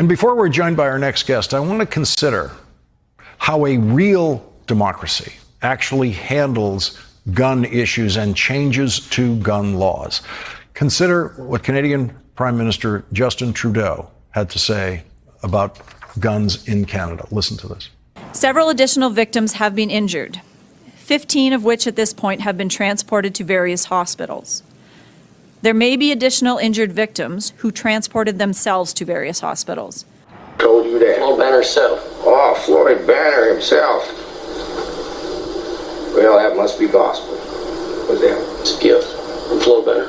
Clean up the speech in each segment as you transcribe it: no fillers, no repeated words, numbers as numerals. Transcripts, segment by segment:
And before we're joined by our next guest, I want to consider how a real democracy actually handles gun issues and changes to gun laws. Consider what Canadian Prime Minister Justin Trudeau had to say about guns in Canada. Listen to this. Several additional victims have been injured, 15 of which at this point have been transported to various hospitals. There may be additional injured victims who transported themselves to various hospitals. Told you that. Floyd Banner himself. Oh, Floyd Banner himself. Well, that must be gospel. What's that? It's a gift from Floyd Banner.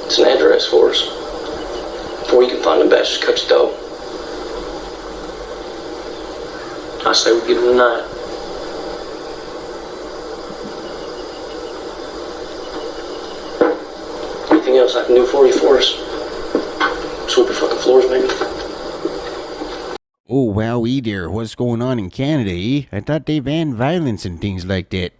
It's an address for us. Before you can find the best cook's dough. I say we give him tonight. Anything else I can do for you, Forrest? Sweep your fucking floors, maybe? Oh, wowee there, what's going on in Canada, eh? I thought they banned violence and things like that.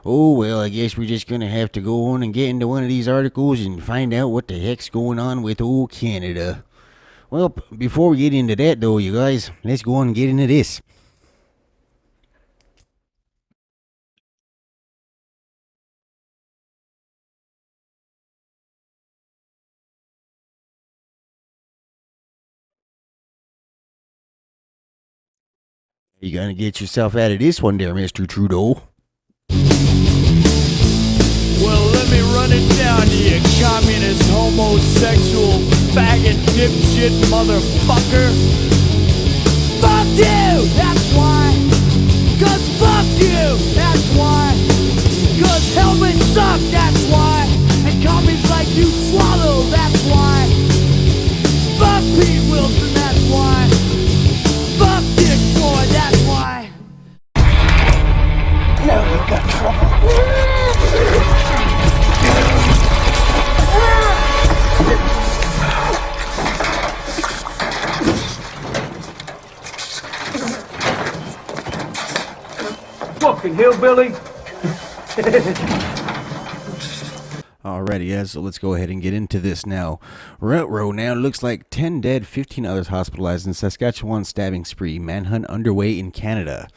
Oh, well, I guess we're just gonna have to go on and get into one of these articles and find out what the heck's going on with old Canada. Well, before we get into that, though, you guys, let's go on and get into this. You gonna get yourself out of this one there, Mr. Trudeau. Well, let me run it down to you, communist, homosexual, faggot, dipshit, motherfucker. Fuck you! That's why! 'Cause fuck you! That's why! 'Cause helmets suck! That's why! And commies like you swallow! That's why! Fuck Pete Wilson! That's why! Fuck Dick Floyd! That's why! Now we got trouble. Fucking hillbilly. Alrighty, guys, so let's go ahead and get into this now. Row now, looks like 10 dead, 15 others hospitalized in Saskatchewan stabbing spree. Manhunt underway in Canada.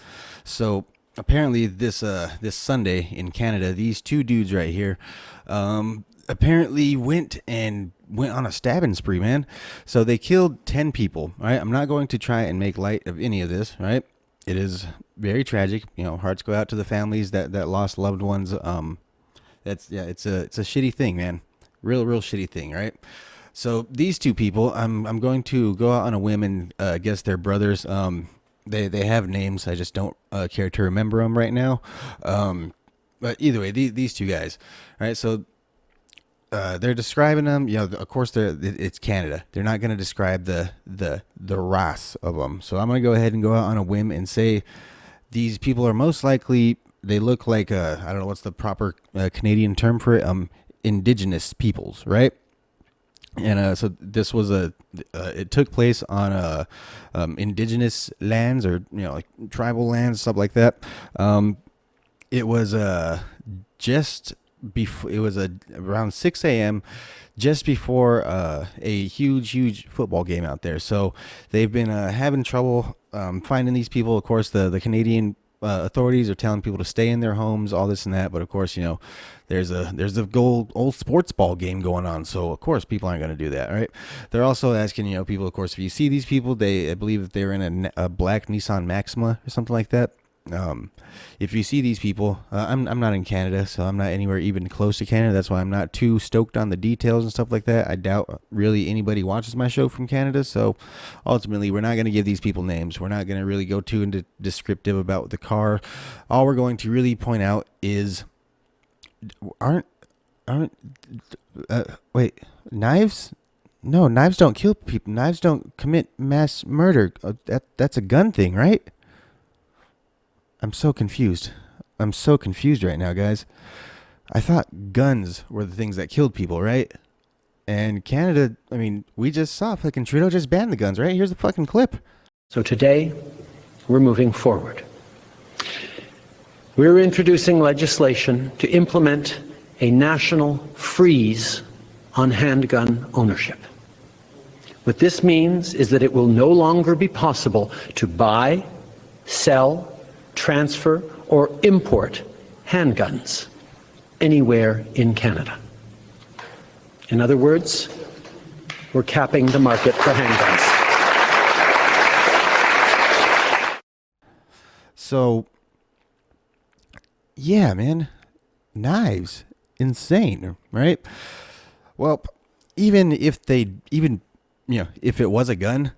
So apparently this Sunday in Canada, these two dudes right here apparently went on a stabbing spree, man. So they killed 10 people, right? I'm not going to try and make light of any of this, right? It is very tragic. You know, hearts go out to the families that lost loved ones. It's a shitty thing, man. Real shitty thing, right? So these two people, I'm going to go out on a whim and guess they're brothers. They have names. I just don't care to remember them right now. But either way, these two guys, right? So they're describing them. You know, of course, it's Canada. They're not going to describe the race of them. So I'm going to go ahead and go out on a whim and say these people are most likely. They look like I don't know what's the proper Canadian term for it. Indigenous peoples, right? And so this was it took place on indigenous lands, or like tribal lands, stuff like that. It was just before, it was around 6 a.m. just before a huge football game out there. So they've been having trouble finding these people. Of course, the Canadian authorities are telling people to stay in their homes, all this and that. But of course, there's a old sports ball game going on. So of course, people aren't going to do that, right? They're also asking, people, of course, if you see these people, I believe that they're in a black Nissan Maxima or something like that. If you see these people, I'm not in Canada, so I'm not anywhere even close to Canada. That's why I'm not too stoked on the details and stuff like that. I doubt really anybody watches my show from Canada. So ultimately, we're not going to give these people names. We're not going to really go too into descriptive about the car. All we're going to really point out is wait, knives? No, knives don't kill people. Knives don't commit mass murder. That's a gun thing, right? I'm so confused. I'm so confused right now, guys. I thought guns were the things that killed people, right? And Canada, we just saw fucking Trudeau just banned the guns, right? Here's the fucking clip. So today, we're moving forward. We're introducing legislation to implement a national freeze on handgun ownership. What this means is that it will no longer be possible to buy, sell, transfer, or import handguns anywhere in Canada. In other words, we're capping the market for handguns. So, yeah, man, knives, insane, right? Well, even if if it was a gun,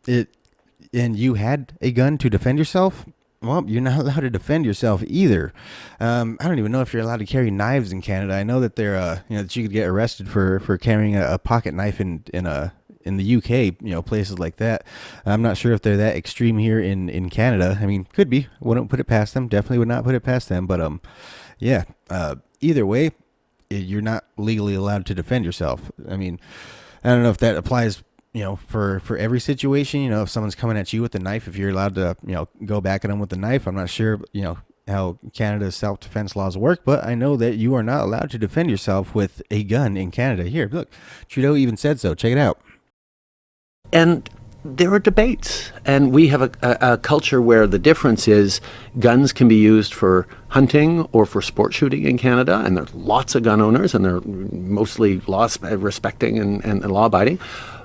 and you had a gun to defend yourself, well, you're not allowed to defend yourself either. I don't even know if you're allowed to carry knives in Canada. I know that that you could get arrested for carrying a pocket knife in the UK, places like that. I'm not sure if they're that extreme here in Canada. I mean, could be. Wouldn't put it past them. Definitely would not put it past them. But yeah. Either way, you're not legally allowed to defend yourself. I mean, I don't know if that applies, for every situation. If someone's coming at you with a knife, if you're allowed to, go back at them with a knife. I'm not sure, how Canada's self-defense laws work, but I know that you are not allowed to defend yourself with a gun in Canada. Here, look, Trudeau even said so. Check it out. And there are debates, and we have a culture where the difference is guns can be used for hunting or for sport shooting in Canada, and there's lots of gun owners, and they're mostly respecting and law-abiding.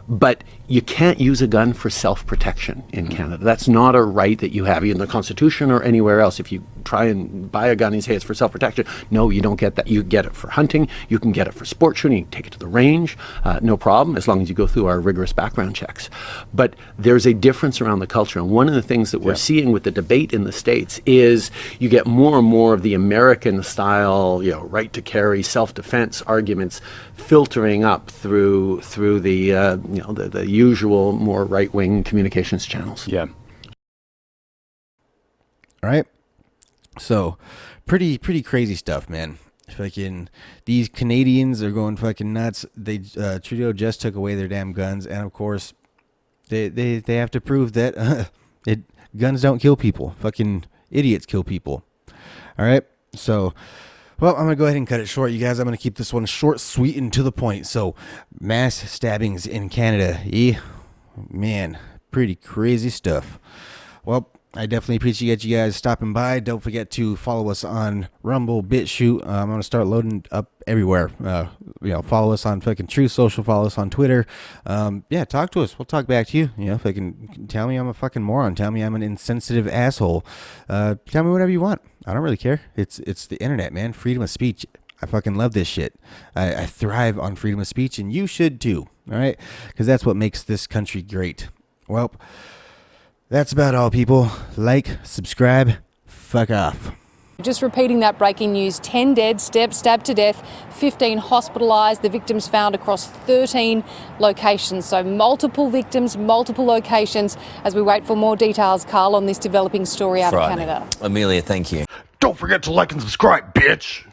But you can't use a gun for self-protection in Canada. That's not a right that you have in the Constitution or anywhere else. If you try and buy a gun and say it's for self-protection, no, you don't get that. You get it for hunting. You can get it for sport shooting. You can take it to the range, no problem, as long as you go through our rigorous background checks. But there's a difference around the culture. And one of the things that we're seeing with the debate in the States is you get more and more of the American-style, right to carry, self-defense arguments filtering up through the usual more right-wing communications channels. Yeah. All right. So, pretty crazy stuff, man. Fucking these Canadians are going fucking nuts. They Trudeau just took away their damn guns, and of course, they have to prove that guns don't kill people. Fucking idiots kill people. All right. So, well, I'm going to go ahead and cut it short, you guys. I'm going to keep this one short, sweet, and to the point. So, mass stabbings in Canada. Yeah, man, pretty crazy stuff. Well, I definitely appreciate you guys stopping by. Don't forget to follow us on Rumble, BitChute. I'm going to start loading up everywhere. Follow us on fucking True Social. Follow us on Twitter. Talk to us. We'll talk back to you. Fucking tell me I'm a fucking moron. Tell me I'm an insensitive asshole. Tell me whatever you want. I don't really care. It's the internet, man. Freedom of speech. I fucking love this shit. I thrive on freedom of speech, and you should too. All right? Because that's what makes this country great. Well, that's about all, people. Like, subscribe, fuck off. Just repeating that breaking news, 10 dead, stabbed to death, 15 hospitalised, the victims found across 13 locations. So multiple victims, multiple locations, as we wait for more details, Carl, on this developing story out of Canada. Amelia, thank you. Don't forget to like and subscribe, bitch.